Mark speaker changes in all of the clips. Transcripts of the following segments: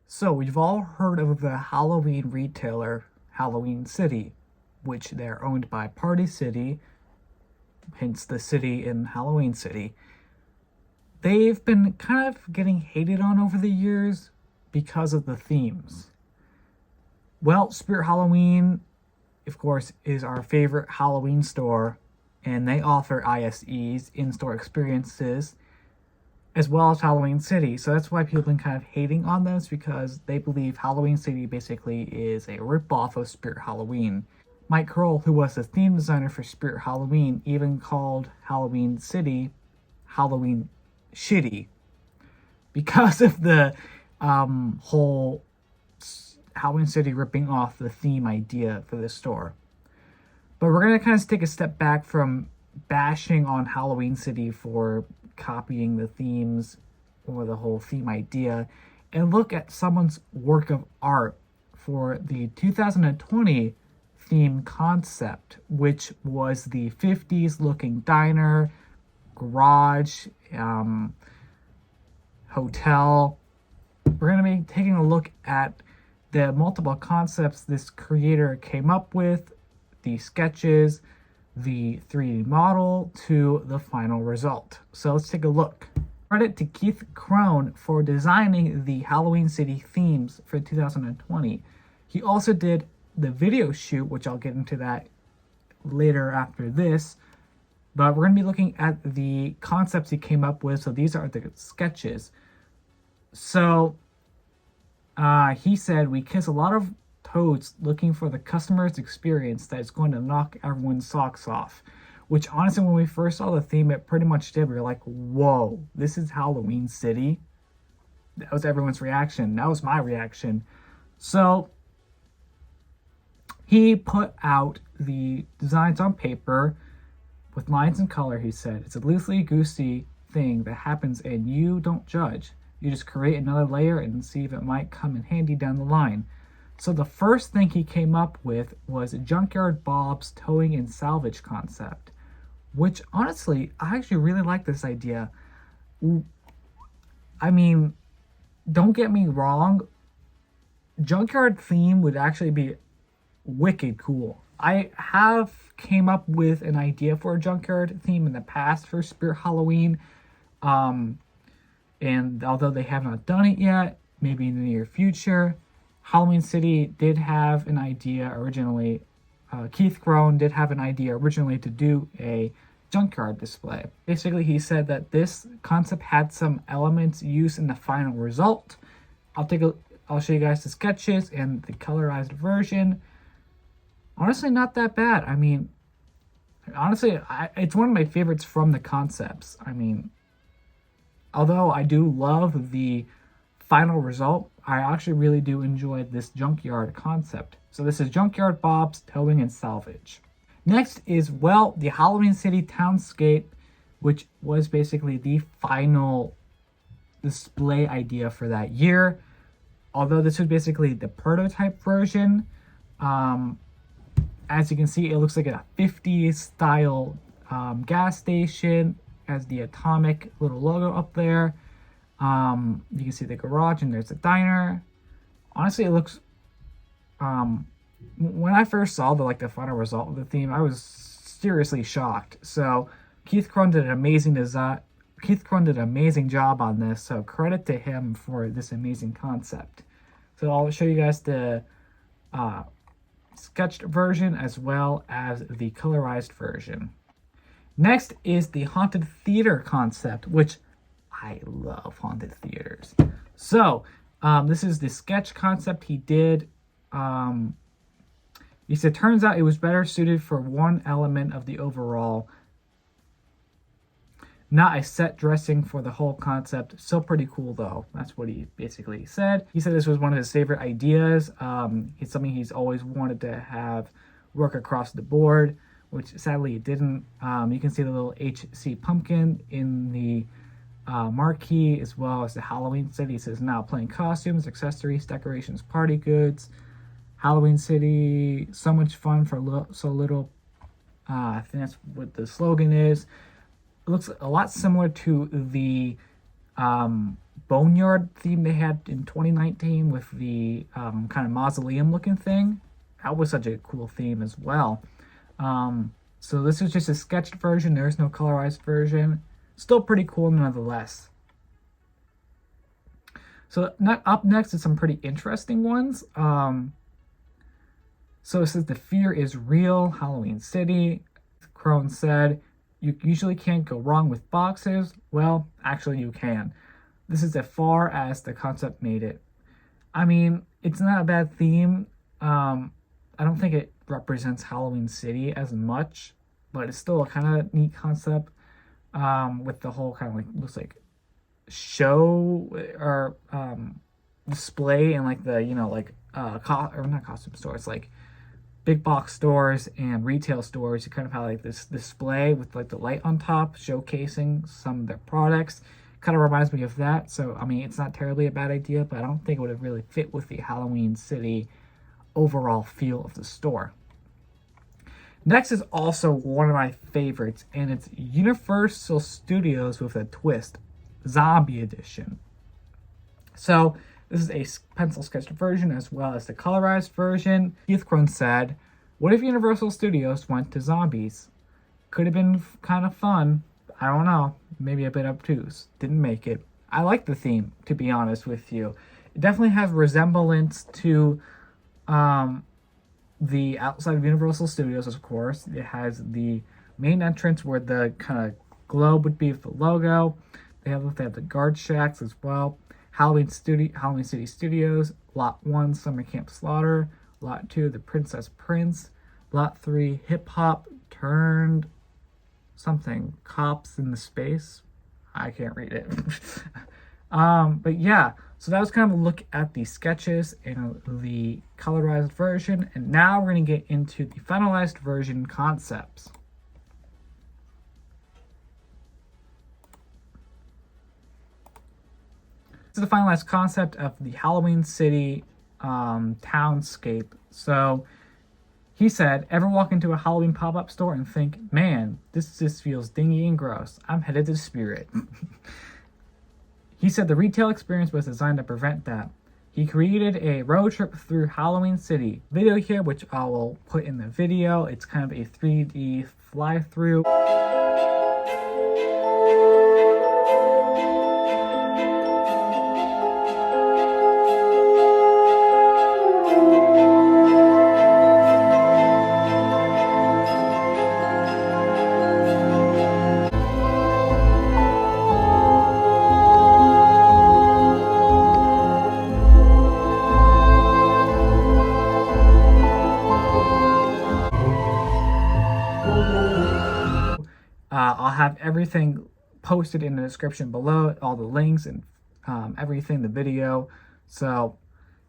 Speaker 1: So we've all heard of the Halloween retailer Halloween City, which they're owned by Party City, hence the city in Halloween City. They've been kind of getting hated on over the years because of the themes. Well, Spirit Halloween, of course, is our favorite Halloween store, and they offer ISEs, in-store experiences, as well as Halloween City. So that's why people have been kind of hating on this, because they believe Halloween City basically is a ripoff of Spirit Halloween. Mike Kroll, who was the theme designer for Spirit Halloween, even called Halloween City Halloween Shitty because of the whole Halloween City ripping off the theme idea for the store. But we're going to kind of take a step back from bashing on Halloween City for copying the themes or the whole theme idea and look at someone's work of art for the 2020 theme concept, which was the 50s looking diner, garage, hotel. We're going to be taking a look at the multiple concepts this creator came up with, the sketches, the 3D model to the final result. So let's take a look. Credit to Keith Crone for designing the Halloween City themes for 2020. He also did the video shoot, which I'll get into that later after this. But we're going to be looking at the concepts he came up with. So these are the sketches. So he said, "We kiss a lot of toads looking for the customer's experience that is going to knock everyone's socks off." Which honestly, when we first saw the theme, it pretty much did. We were like, whoa, this is Halloween City? That was everyone's reaction. That was my reaction. So he put out the designs on paper with lines and color. He said, "It's a loosey-goosey thing that happens and you don't judge. You just create another layer and see if it might come in handy down the line." So the first thing he came up with was Junkyard Bob's towing and salvage concept, which honestly, I actually really like this idea. I mean, don't get me wrong, junkyard theme would actually be wicked cool. I have came up with an idea for a junkyard theme in the past for Spirit Halloween. And although they have not done it yet, maybe in the near future, Halloween City did have an idea originally. Keith Crone did have an idea originally to do a junkyard display. Basically, he said that this concept had some elements used in the final result. I'll show you guys the sketches and the colorized version. Honestly, not that bad. I mean, honestly, it's one of my favorites from the concepts. I mean, although I do love the final result, I actually really do enjoy this junkyard concept. So this is Junkyard Bob's Towing and Salvage. Next is, well, the Halloween City Townscape, which was basically the final display idea for that year. Although this was basically the prototype version. As you can see, it looks like a 50s style gas station, as the atomic little logo up there. You can see the garage and there's a diner. Honestly, it looks when I first saw the final result of the theme, I was seriously shocked. So Keith Crone did an amazing design. Keith Crone did an amazing job on this, so credit to him for this amazing concept. So I'll show you guys the sketched version as well as the colorized version. Next is the haunted theater concept, which I love haunted theaters. So this is the sketch concept he did. He said, "Turns out it was better suited for one element of the overall, not a set dressing for the whole concept. Still pretty cool though." That's what he basically said. He said this was one of his favorite ideas. It's something he's always wanted to have work across the board, which sadly it didn't. You can see the little HC pumpkin in the marquee, as well as the Halloween City. It says now playing costumes, accessories, decorations, party goods. Halloween City, so much fun for so little. I think that's what the slogan is. It looks a lot similar to the boneyard theme they had in 2019 with the kind of mausoleum looking thing. That was such a cool theme as well. So this is just a sketched version. There's no colorized version. Still pretty cool nonetheless. So up next is some pretty interesting ones. So it says the fear is real, Halloween City. Crone said, you usually can't go wrong with boxes. Well, actually you can. This is as far as the concept made it. I mean, it's not a bad theme. I don't think it represents Halloween City as much, but it's still a kind of neat concept with the whole kind of like, looks like show or display and like the, like or not costume stores, like big box stores and retail stores. You kind of have like this display with like the light on top showcasing some of their products. Kind of reminds me of that. So I mean, it's not terribly a bad idea, but I don't think it would have really fit with the Halloween City overall feel of the store. Next is also one of my favorites, and it's Universal Studios with a twist, Zombie Edition. So this is a pencil sketched version as well as the colorized version. Keith Crone said, what if Universal Studios went to zombies? Could have been kind of fun. I don't know. Maybe a bit obtuse. Didn't make it. I like the theme, to be honest with you. It definitely has resemblance to the outside of Universal Studios, of course. It has the main entrance where the kind of globe would be with the logo. They have the guard shacks as well. Halloween City Studios, Lot 1, Summer Camp Slaughter, Lot 2, The Princess Prince, Lot 3, Hip Hop Turned something, Cops in the Space. I can't read it. But yeah, so that was kind of a look at the sketches and the colorized version, and now we're going to get into the finalized version concepts. This is the finalized concept of the Halloween City townscape. So he said, ever walk into a Halloween pop-up store and think, man, this just feels dingy and gross. I'm headed to the Spirit. He said the retail experience was designed to prevent that. He created a road trip through Halloween City. Video here, which I will put in the video. It's kind of a 3D fly-through. I'll have everything posted in the description below, all the links and everything, the video, so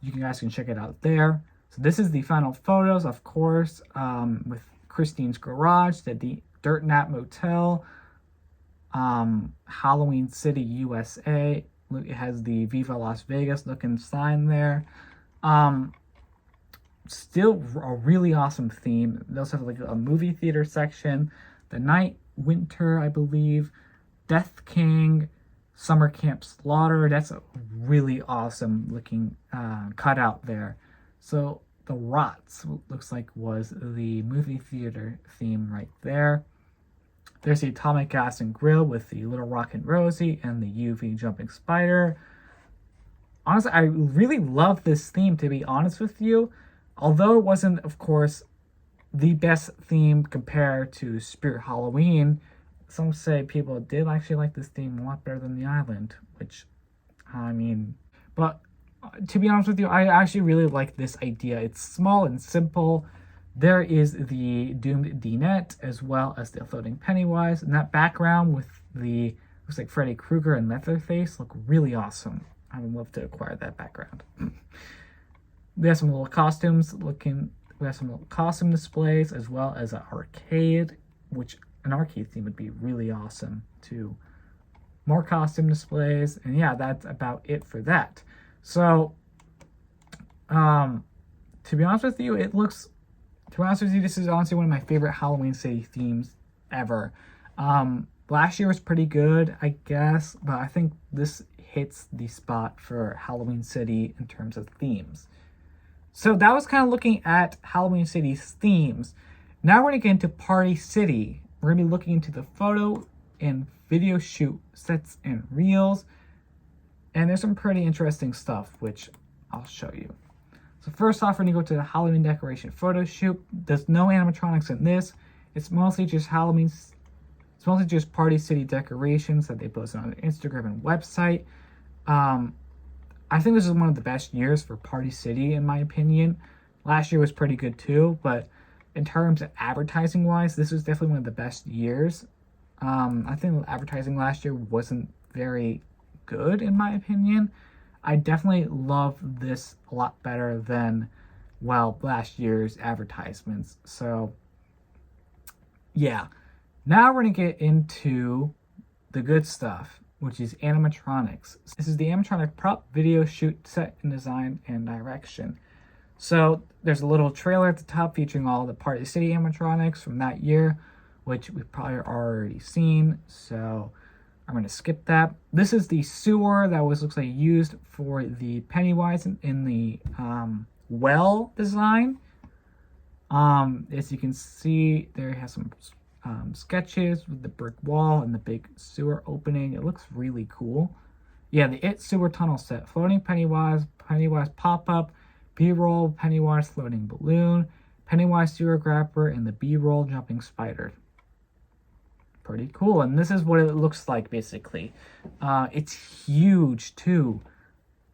Speaker 1: you guys can check it out there. So this is the final photos, of course, with Christine's Garage, the Dirt Nap Motel, Halloween City, USA. It has the Viva Las Vegas looking sign there. Still a really awesome theme. They also have like a movie theater section, the night winter, I believe, Death King, Summer Camp Slaughter. That's a really awesome looking cutout there. So the Rots looks like was the movie theater theme right there. There's the Atomic Gas and Grill with the Little Rockin' Rosie and the UV Jumping Spider. Honestly, I really love this theme, to be honest with you. Although it wasn't, of course, the best theme compared to Spirit Halloween, some say people did actually like this theme a lot better than the island, which, I mean, but to be honest with you, I actually really like this idea. It's small and simple. There is the doomed Dinette as well as the floating Pennywise, and that background with the, looks like Freddy Krueger and Leatherface look really awesome. I would love to acquire that background. We have some little costumes looking. We have some little costume displays as well as an arcade, which an arcade theme would be really awesome too. More costume displays, and yeah, that's about it for that. So, to be honest with you, this is honestly one of my favorite Halloween City themes ever. Last year was pretty good, I guess, but I think this hits the spot for Halloween City in terms of themes. So that was kind of looking at Halloween City's themes. Now we're going to get into Party City. We're going to be looking into the photo and video shoot sets and reels. And there's some pretty interesting stuff, which I'll show you. So first off, we're going to go to the Halloween decoration photo shoot. There's no animatronics in this. It's mostly just Halloween. It's mostly just Party City decorations that they posted on their Instagram and website. I think this is one of the best years for Party City, in my opinion. Last year was pretty good too, but in terms of advertising wise, this was definitely one of the best years. I think advertising last year wasn't very good, in my opinion. I definitely love this a lot better than, well, last year's advertisements. So, yeah. Now we're going to get into the good stuff, which is animatronics. This is the animatronic prop, video, shoot, set, and design, and direction. So there's a little trailer at the top featuring all the Party City animatronics from that year, which we've probably already seen. So I'm going to skip that. This is the sewer that looks like used for the Pennywise in the well design. As you can see, there has some sketches with the brick wall and the big sewer opening. It looks really cool. Yeah, the It sewer tunnel set. Floating Pennywise, Pennywise pop-up, B-roll, Pennywise floating balloon, Pennywise sewer grabber, and the B-roll jumping spider. Pretty cool. And this is what it looks like, basically. It's huge, too.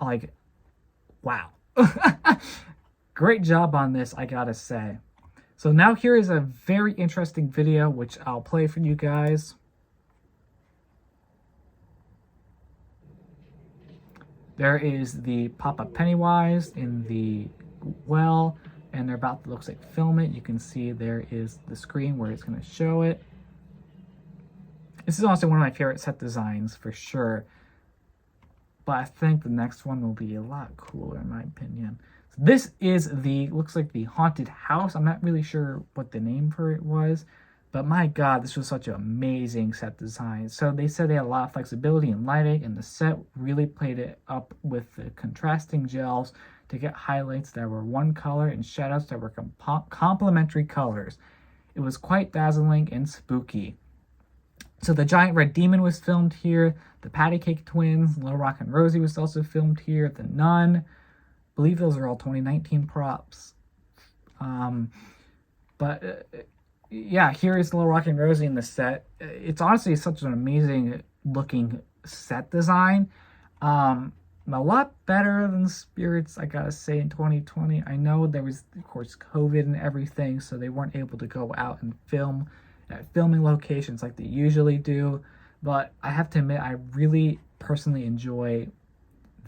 Speaker 1: Like, wow. Great job on this, I gotta say. So now here is a very interesting video, which I'll play for you guys. There is the pop-up Pennywise in the well, and they're about to, looks like, film it. You can see there is the screen where it's going to show it. This is also one of my favorite set designs, for sure. But I think the next one will be a lot cooler, in my opinion. This is looks like the haunted house. I'm not really sure what the name for it was, but my God, this was such an amazing set design. So they said they had a lot of flexibility in lighting, and the set really played it up with the contrasting gels to get highlights that were one color and shadows that were complementary colors. It was quite dazzling and spooky. So the Giant Red Demon was filmed here. The Patty Cake Twins, Little Rock and Rosie was also filmed here. The Nun. I believe those are all 2019 props. Yeah, here is Little Rock and Rosie in the set. It's honestly such an amazing looking set design. A lot better than Spirits, I gotta say, in 2020. I know there was, of course, COVID and everything, so they weren't able to go out and film at filming locations like they usually do. But I have to admit, I really personally enjoy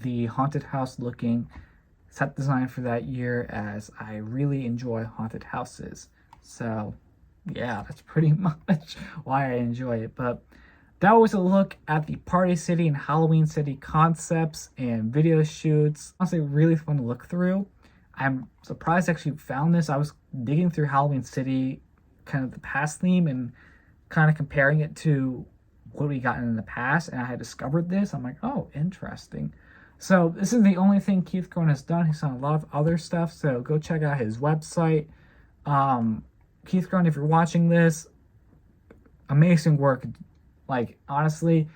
Speaker 1: the haunted house looking set design for that year, as I really enjoy haunted houses. So yeah, that's pretty much why I enjoy it. But that was a look at the Party City and Halloween City concepts and video shoots. Honestly, really fun to look through. I'm surprised I actually found this. I was digging through Halloween City, kind of the past theme, and kind of comparing it to what we got in the past, and I had discovered this. I'm like, oh, interesting. So this is the only thing Keith Groen has done. He's done a lot of other stuff, so go check out his website. Keith Groen, if you're watching this, amazing work. Like, honestly,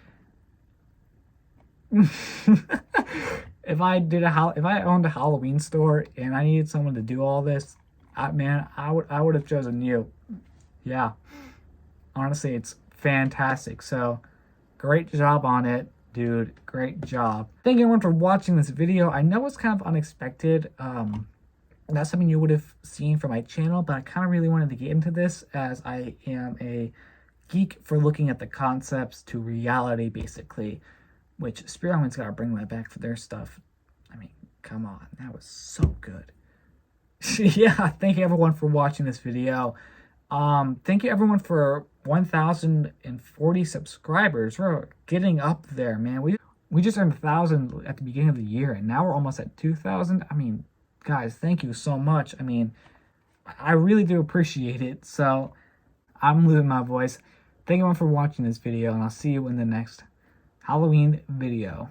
Speaker 1: if I owned a Halloween store and I needed someone to do all this, I would have chosen you. Yeah, honestly, it's fantastic. So great job on it, dude. Great job. Thank you everyone for watching this video. I know it's kind of unexpected. That's something you would have seen from my channel, but I kind of really wanted to get into this, as I am a geek for looking at the concepts to reality, basically, which Spirit Halloween's got to bring that back for their stuff. I mean, come on, that was so good. Yeah, thank you everyone for watching this video. Thank you everyone for 1,040 subscribers. We're getting up there, man. We just earned 1,000 at the beginning of the year, and now we're almost at 2,000. I mean, guys, thank you so much. I mean, I really do appreciate it. So I'm losing my voice. Thank you everyone for watching this video, and I'll see you in the next Halloween video.